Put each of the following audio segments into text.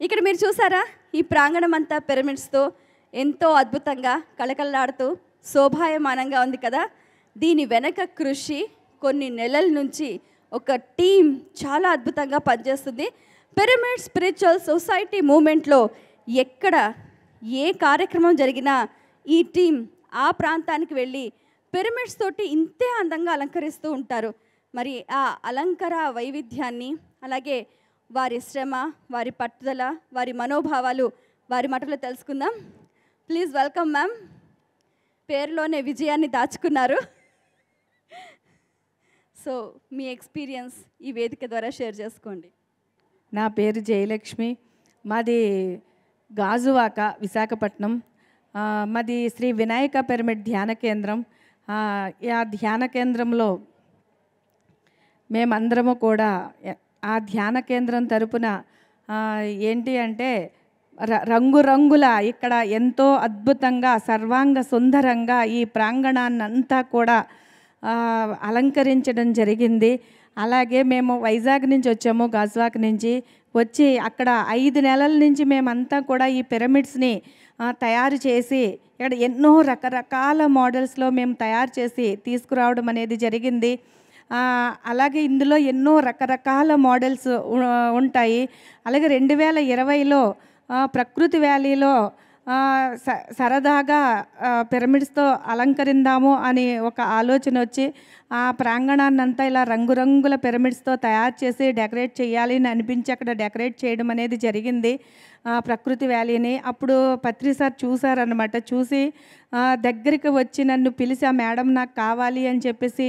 ఇక్కడ మీరు చూసారా, ఈ ప్రాంగణం అంతా పిరమిడ్స్తో ఎంతో అద్భుతంగా కళకళలాడుతూ శోభాయమానంగా ఉంది కదా. దీని వెనక కృషి కొన్ని నెలల నుంచి ఒక టీం చాలా అద్భుతంగా పనిచేస్తుంది. పిరమిడ్ స్పిరిచువల్ సొసైటీ మూమెంట్లో ఎక్కడ ఏ కార్యక్రమం జరిగినా ఈ టీం ఆ ప్రాంతానికి వెళ్ళి పిరమిడ్స్ తోటి ఇంతే అందంగా అలంకరిస్తూ ఉంటారు. మరి ఆ అలంకార వైవిధ్యాన్ని, అలాగే వారి శ్రమ, వారి పట్టుదల, వారి మనోభావాలు వారి మాటలో తెలుసుకుందాం. Please welcome ma'am. పేరులోనే విజయాన్ని దాచుకున్నారు. సో మీ ఎక్స్పీరియన్స్ ఈ వేదిక ద్వారా షేర్ చేసుకోండి. నా పేరు జయలక్ష్మి. మాది గాజువాక, విశాఖపట్నం. మాది శ్రీ వినాయక పిరమిడ్ ధ్యాన కేంద్రం. ఆ ధ్యాన కేంద్రంలో మేమందరము కూడా ఆ ధ్యాన కేంద్రం తరపున ఏంటి అంటే రంగురంగుల ఇక్కడ ఎంతో అద్భుతంగా సర్వాంగ సుందరంగా ఈ ప్రాంగణాన్నంతా కూడా అలంకరించడం జరిగింది. అలాగే మేము వైజాగ్ నుంచి వచ్చాము, గాజువాక నుంచి వచ్చి అక్కడ 5 నెలల నుంచి మేమంతా కూడా ఈ పిరమిడ్స్ని తయారు చేసి ఇక్కడ ఎన్నో రకరకాల మోడల్స్లో మేము తయారు చేసి తీసుకురావడం అనేది జరిగింది. అలాగే ఇందులో ఎన్నో రకరకాల మోడల్స్ ఉంటాయి. అలాగే 2020లో ప్రకృతి వ్యాలీలో సరదాగా పిరమిడ్స్తో అలంకరిందాము అని ఒక ఆలోచన వచ్చి ఆ ప్రాంగణాన్నంతా ఇలా రంగురంగుల పిరమిడ్స్తో తయారు చేసి డెకరేట్ చేయాలి అని అనిపించి అక్కడ డెకరేట్ చేయడం అనేది జరిగింది ప్రకృతి వ్యాలీని. అప్పుడు పత్రి సార్ చూసారనమాట. చూసి దగ్గరికి వచ్చి నన్ను పిలిచి, ఆ మేడం నాకు కావాలి అని చెప్పేసి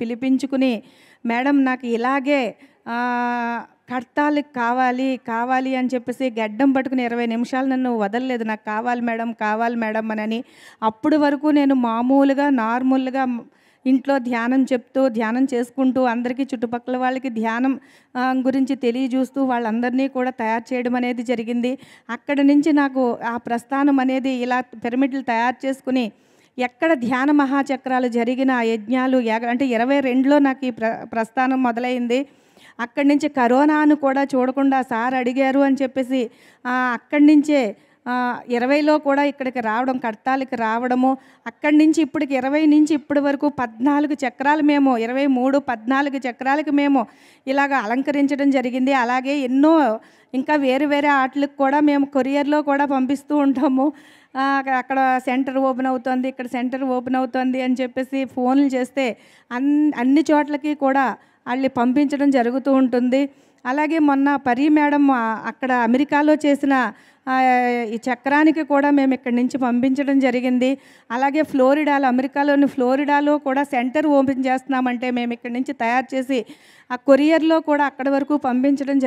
పిలిపించుకుని, మేడం నాకు ఇలాగే కడతాలకు కావాలి అని చెప్పేసి గడ్డం పట్టుకుని 20 నిమిషాలు నన్ను వదలలేదు. నాకు కావాలి మేడం అని. అప్పటి వరకు నేను మామూలుగా నార్మల్గా ఇంట్లో ధ్యానం చేసుకుంటూ అందరికీ చుట్టుపక్కల వాళ్ళకి ధ్యానం గురించి తెలియజూస్తూ వాళ్ళందరినీ కూడా తయారు చేయడం అనేది జరిగింది. అక్కడి నుంచి నాకు ఆ ప్రస్థానం అనేది ఇలా పిరమిడ్లు తయారు చేసుకుని ఎక్కడ ధ్యాన మహాచక్రాలు జరిగిన యజ్ఞాలు అంటే 22లో నాకు ఈ ప్రస్థానం మొదలైంది. అక్కడి నుంచి కరోనాను కూడా చూడకుండా సార్ అడిగారు అని చెప్పేసి అక్కడి నుంచే 20లో కూడా ఇక్కడికి రావడం, కడతాలకి రావడము. అక్కడి నుంచి ఇప్పటికి 20 నుంచి ఇప్పటి వరకు 14 చక్రాలు మేము 14 చక్రాలకి మేము ఇలాగ అలంకరించడం జరిగింది. అలాగే ఎన్నో ఇంకా వేరే ఆటలకు కూడా మేము కొరియర్లో కూడా పంపిస్తూ ఉంటాము. అక్కడ సెంటర్ ఓపెన్ అవుతుంది, ఇక్కడ సెంటర్ ఓపెన్ అవుతుంది అని చెప్పేసి ఫోన్లు చేస్తే అన్ని చోట్లకి కూడా వాళ్ళు పంపించడం జరుగుతూ ఉంటుంది. అలాగే మొన్న పరి మేడం అక్కడ అమెరికాలో చేసిన ఈ చక్రానికి కూడా మేము ఇక్కడి నుంచి పంపించడం జరిగింది. అలాగే అమెరికాలోని ఫ్లోరిడాలో కూడా సెంటర్ ఓపెన్ చేస్తున్నామంటే మేము ఇక్కడి నుంచి తయారు చేసి ఆ కొరియర్లో కూడా అక్కడి వరకు పంపించడం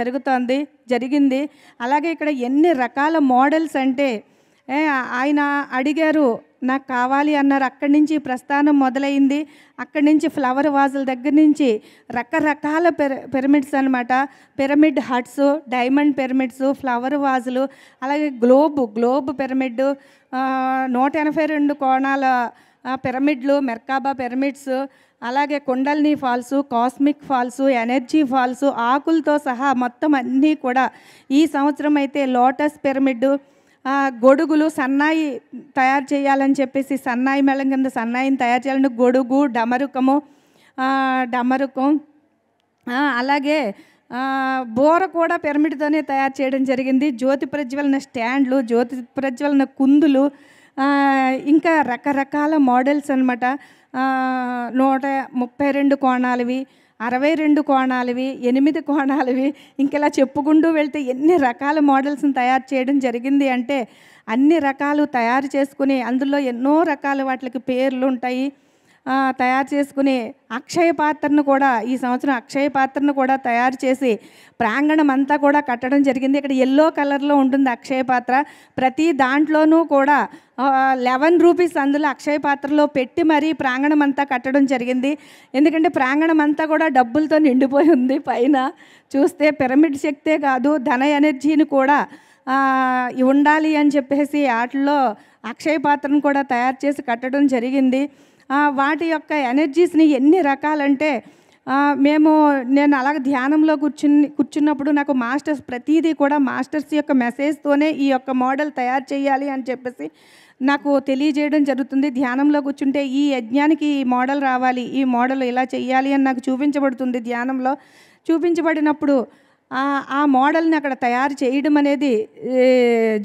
జరిగింది. అలాగే ఇక్కడ ఎన్ని రకాల మోడల్స్ అంటే ఆయన అడిగారు, నాకు కావాలి అన్నారు. అక్కడి నుంచి ప్రస్థానం మొదలైంది. అక్కడి నుంచి ఫ్లవర్ వాజుల దగ్గర నుంచి రకరకాల పిరమిడ్స్ అనమాట. Pyramid huts, diamond pyramids, flower వాజులు, అలాగే గ్లోబ్ పిరమిడ్, 182 కోణాల పిరమిడ్లు, మెర్కాబా పిరమిడ్స్, అలాగే kundalini falls, cosmic falls, energy falls, ఆకులతో సహా మొత్తం అన్నీ కూడా. ఈ సంవత్సరం అయితే లోటస్ పిరమిడ్, గొడుగులు, సన్నాయి తయారు చేయాలని చెప్పేసి సన్నాయి మేళం కింద సన్నాయిని తయారు చేయాలని గొడుగు, డమరుకం, అలాగే బోర కూడా పిరమిడ్తోనే తయారు చేయడం జరిగింది. జ్యోతి ప్రజ్వలన స్టాండ్లు, జ్యోతి ప్రజ్వలన కుందులు, ఇంకా రకరకాల మోడల్స్ అనమాట. 132 కోణాలవి, 62 కోణాలవి, 8 కోణాలవి, ఇంకెలా చెప్పుకుంటూ వెళ్తే ఎన్ని రకాల మోడల్స్ని తయారు చేయడం జరిగింది అంటే అన్ని రకాలు తయారు చేసుకుని అందులో ఎన్నో రకాల వాటికి పేర్లు ఉంటాయి. తయారు చేసుకుని అక్షయ పాత్రను కూడా ఈ సంవత్సరం అక్షయ పాత్రను కూడా తయారు చేసి ప్రాంగణం అంతా కూడా కట్టడం జరిగింది. ఇక్కడ ఎల్లో కలర్లో ఉంటుంది అక్షయ పాత్ర. ప్రతి దాంట్లోనూ కూడా 11 రూపీస్ అందులో అక్షయ పాత్రలో పెట్టి మరీ ప్రాంగణం అంతా కట్టడం జరిగింది. ఎందుకంటే ప్రాంగణం అంతా కూడా డబ్బులతో నిండిపోయి ఉంది. పైన చూస్తే పిరమిడ్ శక్తే కాదు, ధన ఎనర్జీని కూడా ఉండాలి అని చెప్పేసి వాటిల్లో అక్షయ పాత్రను కూడా తయారు చేసి కట్టడం జరిగింది. వాటి యొక్క ఎనర్జీస్ని ఎన్ని రకాలంటే నేను అలాగ ధ్యానంలో కూర్చున్నప్పుడు నాకు మాస్టర్స్ ప్రతిదీ కూడా మాస్టర్స్ యొక్క మెసేజ్తోనే ఈ యొక్క మోడల్ తయారు చేయాలి అని చెప్పేసి నాకు తెలియజేయడం జరుగుతుంది. ధ్యానంలో కూర్చుంటే ఈ యజ్ఞానికి ఈ మోడల్ రావాలి, ఈ మోడల్ ఇలా చేయాలి అని నాకు చూపించబడుతుంది. ధ్యానంలో చూపించబడినప్పుడు ఆ మోడల్ని అక్కడ తయారు చేయడం అనేది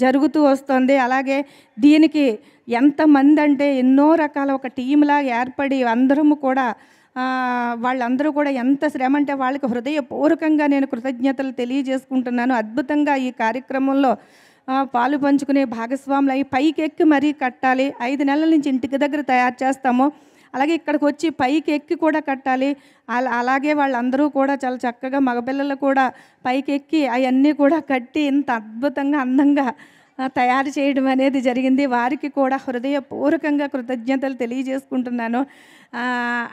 జరుగుతూ వస్తుంది. అలాగే దీనికి ఎంతమంది అంటే ఎన్నో రకాల ఒక టీంలా ఏర్పడి అందరము కూడా వాళ్ళందరూ కూడా ఎంత శ్రమ అంటే వాళ్ళకి హృదయపూర్వకంగా నేను కృతజ్ఞతలు తెలియజేసుకుంటున్నాను. అద్భుతంగా ఈ కార్యక్రమంలో పాలు పంచుకునే భాగస్వాములు అవి పైకి ఎక్కి మరీ కట్టాలి. 5 నెలల నుంచి ఇంటికి దగ్గర తయారు చేస్తాము. అలాగే ఇక్కడికి వచ్చి పైకి ఎక్కి కూడా కట్టాలి. అలాగే వాళ్ళందరూ కూడా చాలా చక్కగా మగపిల్లలు కూడా పైకి ఎక్కి అవన్నీ కూడా కట్టి ఇంత అద్భుతంగా అందంగా తయారు చేయడం అనేది జరిగింది. వారికి కూడా హృదయపూర్వకంగా కృతజ్ఞతలు తెలియజేసుకుంటున్నాను.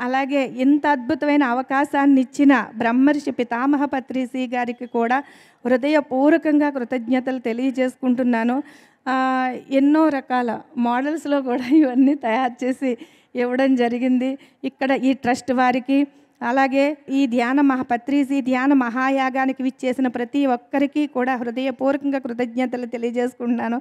అలాగే ఇంత అద్భుతమైన అవకాశాన్ని ఇచ్చిన బ్రహ్మర్షి పితామహ పత్రిసి గారికి కూడా హృదయపూర్వకంగా కృతజ్ఞతలు తెలియజేసుకుంటున్నాను. ఎన్నో రకాల మోడల్స్లో కూడా ఇవన్నీ తయారు చేసి ఇవ్వడం జరిగింది. ఇక్కడ ఈ ట్రస్ట్ వారికి, అలాగే ఈ పత్రిసి ధ్యాన మహాయాగానికి విచ్చేసిన ప్రతి ఒక్కరికి కూడా హృదయపూర్వకంగా కృతజ్ఞతలు తెలియజేసుకుంటున్నాను.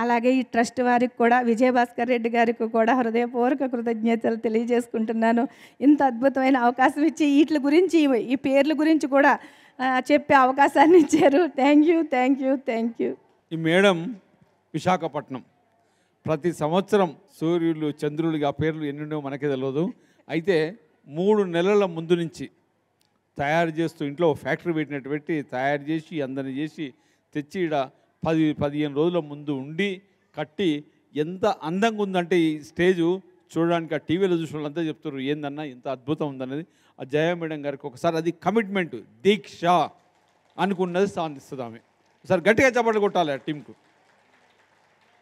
అలాగే ఈ ట్రస్ట్ వారికి కూడా విజయభాస్కర్ రెడ్డి గారికి కూడా హృదయపూర్వక కృతజ్ఞతలు తెలియజేసుకుంటున్నాను. ఇంత అద్భుతమైన అవకాశం ఇచ్చి వీటి గురించి ఈ పేర్ల గురించి కూడా చెప్పే అవకాశాన్ని ఇచ్చారు. Thank you. ఈ మేడం విశాఖపట్నం ప్రతి సంవత్సరం సూర్యులు చంద్రులు ఆ పేర్లు ఎన్నుండో మనకే తెలియదు. అయితే 3 నెలల ముందు నుంచి తయారు చేస్తూ ఇంట్లో ఫ్యాక్టరీ పెట్టినట్టు పెట్టి తయారు చేసి అందరిని చేసి తెచ్చి ఇక్కడ 10-15 రోజుల ముందు ఉండి కట్టి ఎంత అందంగా ఉందంటే ఈ స్టేజు చూడడానికి ఆ టీవీలో చూసిన వాళ్ళంతా చెప్తారు ఏందన్నా ఇంత అద్భుతం ఉందన్నది. ఆ జయ మేడం గారికి ఒకసారి అది కమిట్మెంట్ దీక్ష అనుకున్నది సాధిస్తుంది ఆమె. ఒకసారి గట్టిగా చప్పట్లు కొట్టాలి ఆ టీంకు.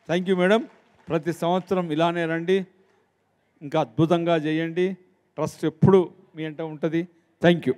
Thank you madam. ప్రతి సంవత్సరం ఇలానే రండి, ఇంకా అద్భుతంగా చేయండి. ట్రస్ట్ ఎప్పుడు మీ అంట ఉంటుంది. Thank you.